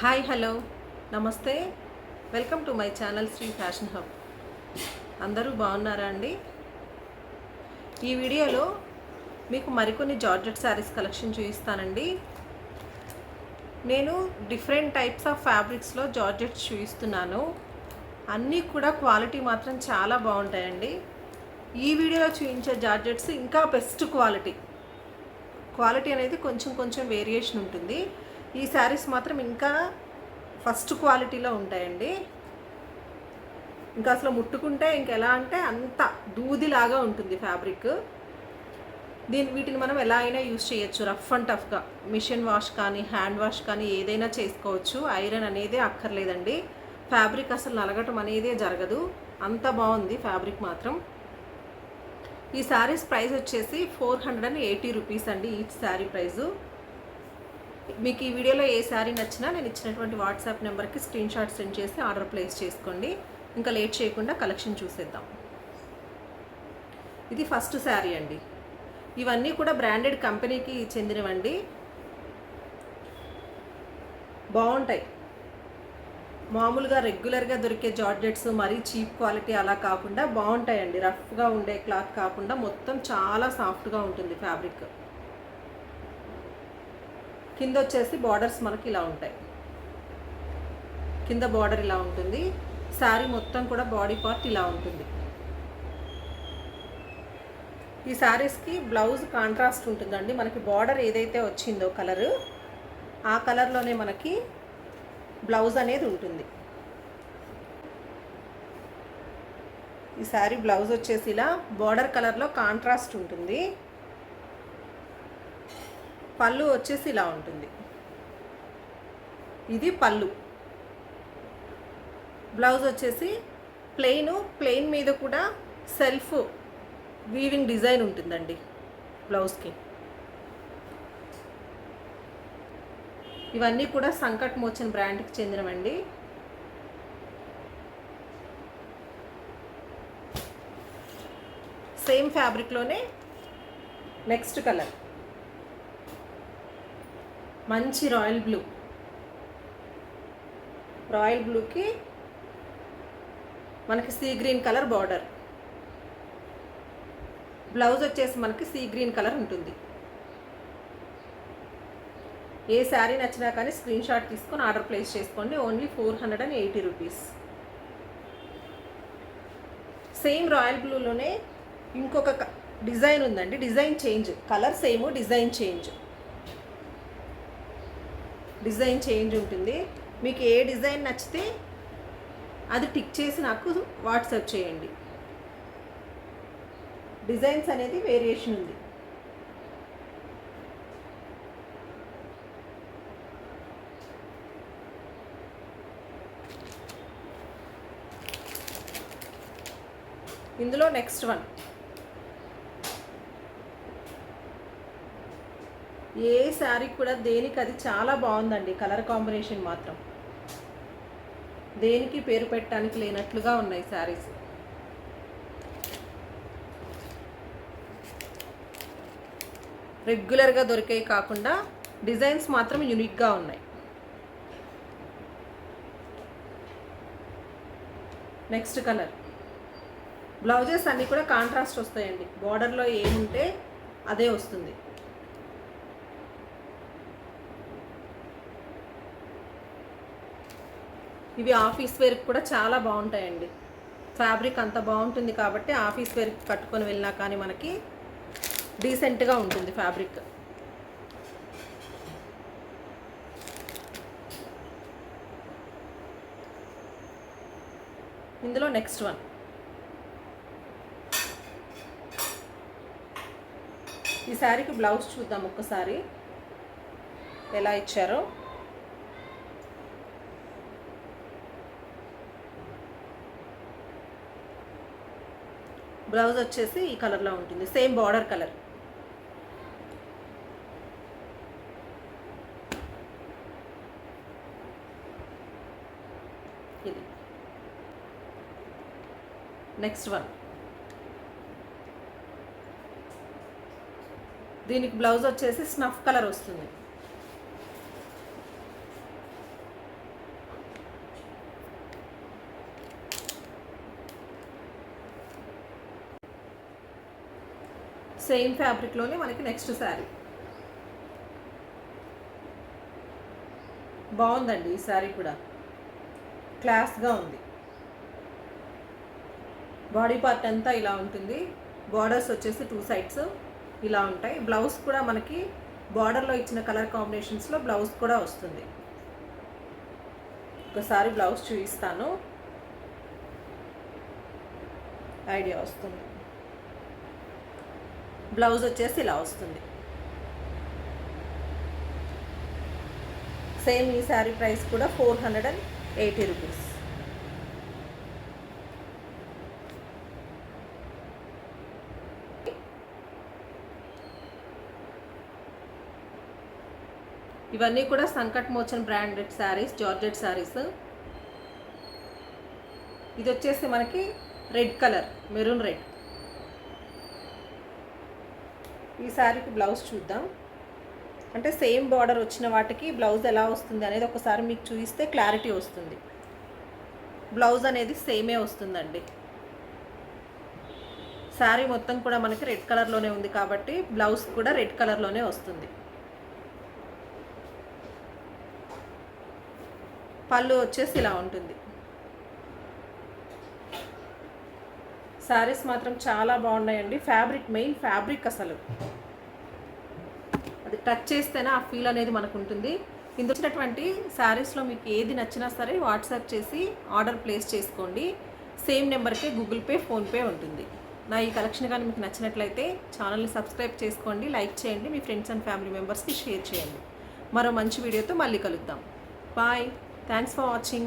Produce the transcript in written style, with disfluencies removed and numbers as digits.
Hi hello నమస్తే. Welcome to my channel Sri fashion hub. అందరూ బాగున్నారా అండి? ఈ వీడియోలో మీకు మరికొన్ని జార్జెట్ శారీస్ కలెక్షన్ చూపిస్తానండి. నేను డిఫరెంట్ టైప్స్ ఆఫ్ ఫ్యాబ్రిక్స్లో జార్జెట్స్ చూపిస్తున్నాను. అన్నీ కూడా క్వాలిటీ మాత్రం చాలా బాగుంటాయండి. ఈ వీడియోలో చూపించే జార్జెట్స్ ఇంకా బెస్ట్ క్వాలిటీ అనేది కొంచెం వేరియేషన్ ఉంటుంది. ఈ శారీస్ మాత్రం ఇంకా ఫస్ట్ క్వాలిటీలో ఉంటాయండి. ఇంకా అసలు ముట్టుకుంటే ఇంకెలా అంటే అంత దూదిలాగా ఉంటుంది ఫ్యాబ్రిక్. వీటిని మనం ఎలా అయినా యూజ్ చేయొచ్చు. రఫ్ అండ్ టఫ్గా మిషన్ వాష్ కానీ హ్యాండ్ వాష్ కానీ ఏదైనా చేసుకోవచ్చు. ఐరన్ అనేది అక్కర్లేదండి. ఫ్యాబ్రిక్ అసలు నలగటం అనేదే జరగదు. అంత బాగుంది ఫ్యాబ్రిక్ మాత్రం. ఈ శారీస్ ప్రైస్ వచ్చేసి 480 రూపీస్ అండి. Each sari price. మీకు ఈ వీడియోలో ఏ శారీ నచ్చినా నేను ఇచ్చినటువంటి వాట్సాప్ నెంబర్కి స్క్రీన్ షాట్ సెండ్ చేసి ఆర్డర్ ప్లేస్ చేసుకోండి. ఇంకా లేట్ చేయకుండా కలెక్షన్ చూసేద్దాం. ఇది ఫస్ట్ శారీ అండి. ఇవన్నీ కూడా బ్రాండెడ్ కంపెనీకి చెందినవండి. బాగుంటాయి. మామూలుగా రెగ్యులర్గా దొరికే జార్జెట్స్ మరీ చీప్ క్వాలిటీ అలా కాకుండా బాగుంటాయండి. రఫ్గా ఉండే క్లాత్ కాకుండా మొత్తం చాలా సాఫ్ట్గా ఉంటుంది ఫ్యాబ్రిక్. కింద వచ్చేసి బార్డర్స్ మనకి ఇలా ఉంటాయి. కింద బార్డర్ ఇలా ఉంటుంది. శారీ మొత్తం కూడా బాడీ పార్ట్ ఇలా ఉంటుంది. ఈ శారీస్కి బ్లౌజ్ కాంట్రాస్ట్ ఉంటుందండి. మనకి బార్డర్ ఏదైతే వచ్చిందో కలరు, ఆ కలర్లోనే మనకి బ్లౌజ్ అనేది ఉంటుంది. ఈ శారీ బ్లౌజ్ వచ్చేసి ఇలా బార్డర్ కలర్లో కాంట్రాస్ట్ ఉంటుంది. పళ్ళు వచ్చేసి ఇలా ఉంటుంది. ఇది పళ్ళు. బ్లౌజ్ వచ్చేసి ప్లెయిన్ మీద కూడా సెల్ఫ్ వీవింగ్ డిజైన్ ఉంటుందండి బ్లౌజ్కి. ఇవన్నీ కూడా సంకట్ మోచన్ బ్రాండ్కి చెందినవండి. సేమ్ ఫ్యాబ్రిక్లోనే నెక్స్ట్ కలర్ మంచి రాయల్ బ్లూకి మనకి sea green colour border. Blouse వచ్చేసి మనకి సీ గ్రీన్ కలర్ ఉంటుంది. ఏ శారీ నచ్చినా కానీ స్క్రీన్ షాట్ తీసుకొని ఆర్డర్ ప్లేస్ చేసుకోండి. Only 480 rupees. సేమ్ రాయల్ బ్లూలోనే ఇంకొక డిజైన్ ఉందండి. Design change, colour same, design change ఉంటుంది. మీకు ఏ డిజైన్ నచ్చితే అది టిక్ చేసి నాకు వాట్సాప్ చేయండి. డిజైన్స్ అనేది వేరియేషన్ ఉంది. ఇందులో నెక్స్ట్ వన్. ఏ శారీ కూడా దేనికి అది చాలా బాగుందండి. కలర్ కాంబినేషన్ మాత్రం దేనికి పేరు పెట్టడానికి లేనట్లుగా ఉన్నాయి శారీస్. రెగ్యులర్గా దొరికేవి కాకుండా డిజైన్స్ మాత్రం యూనిక్గా ఉన్నాయి. Next colour. బ్లౌజెస్ అన్నీ కూడా కాంట్రాస్ట్ వస్తాయండి. బార్డర్లో ఏముంటే అదే వస్తుంది. ఇవి ఆఫీస్ వేర్కి కూడా చాలా బాగుంటాయండి. ఫ్యాబ్రిక్ అంత బాగుంటుంది కాబట్టి ఆఫీస్ వేర్కి కట్టుకొని వెళ్ళినా కానీ మనకి డీసెంట్గా ఉంటుంది ఫ్యాబ్రిక్. ఇందులో నెక్స్ట్ వన్. ఈ శారీకి బ్లౌజ్ చూద్దాం ఒక్కసారి ఎలా ఇచ్చారో. బ్లౌజ్ వచ్చేసి ఈ కలర్లో ఉంటుంది. Same border colour. ఇది నెక్స్ట్ వన్. దీనికి బ్లౌజ్ వచ్చేసి స్నఫ్ కలర్ వస్తుంది. సేమ్ ఫ్యాబ్రిక్లోనే మనకి నెక్స్ట్ శారీ. బాగుందండి ఈ శారీ కూడా, క్లాస్గా ఉంది. బాడీ పార్ట్ అంతా ఇలా ఉంటుంది. బార్డర్స్ వచ్చేసి 2 సైడ్స్ ఇలా ఉంటాయి. బ్లౌజ్ కూడా మనకి బార్డర్లో ఇచ్చిన కలర్ కాంబినేషన్స్లో బ్లౌజ్ కూడా వస్తుంది. ఒకసారి బ్లౌజ్ చూపిస్తాను, ఐడియా వస్తుంది. బ్లౌజ్ వచ్చేసి ఇలా వస్తుంది. సేమ్ ఈ శారీ ప్రైస్ కూడా 480 రూపీస్. ఇవన్నీ కూడా సంకట్ మోచన్ బ్రాండెడ్ శారీస్, జార్జెట్ శారీస్. ఇది వచ్చేసి మనకి రెడ్ కలర్, మెరూన్ రెడ్. ఈ శారీకి బ్లౌజ్ చూద్దాం. అంటే సేమ్ బార్డర్ వచ్చిన వాటికి బ్లౌజ్ ఎలా వస్తుంది అనేది ఒకసారి మీకు చూపిస్తే క్లారిటీ వస్తుంది. బ్లౌజ్ అనేది సేమే వస్తుందండి. శారీ మొత్తం కూడా మనకి రెడ్ కలర్లోనే ఉంది కాబట్టి బ్లౌజ్ కూడా రెడ్ కలర్లోనే వస్తుంది. పళ్ళు వచ్చేసి ఇలా ఉంటుంది. శారీస్ మాత్రం చాలా బాగున్నాయండి. ఫ్యాబ్రిక్, మెయిన్ ఫ్యాబ్రిక్, అసలు అది టచ్ చేస్తేనే ఆ ఫీల్ అనేది మనకు ఉంటుంది. ఇందులో వచ్చినటువంటి శారీస్లో మీకు ఏది నచ్చినా సరే వాట్సాప్ చేసి ఆర్డర్ ప్లేస్ చేసుకోండి. సేమ్ నెంబర్కే గూగుల్ పే, ఫోన్పే ఉంటుంది. నా ఈ కలెక్షన్ కానీ మీకు నచ్చినట్లయితే ఛానల్ని సబ్స్క్రైబ్ చేసుకోండి, లైక్ చేయండి, మీ ఫ్రెండ్స్ అండ్ ఫ్యామిలీ మెంబర్స్కి షేర్ చేయండి. మరో మంచి వీడియోతో మళ్ళీ కలుద్దాం. బాయ్. Thanks for watching.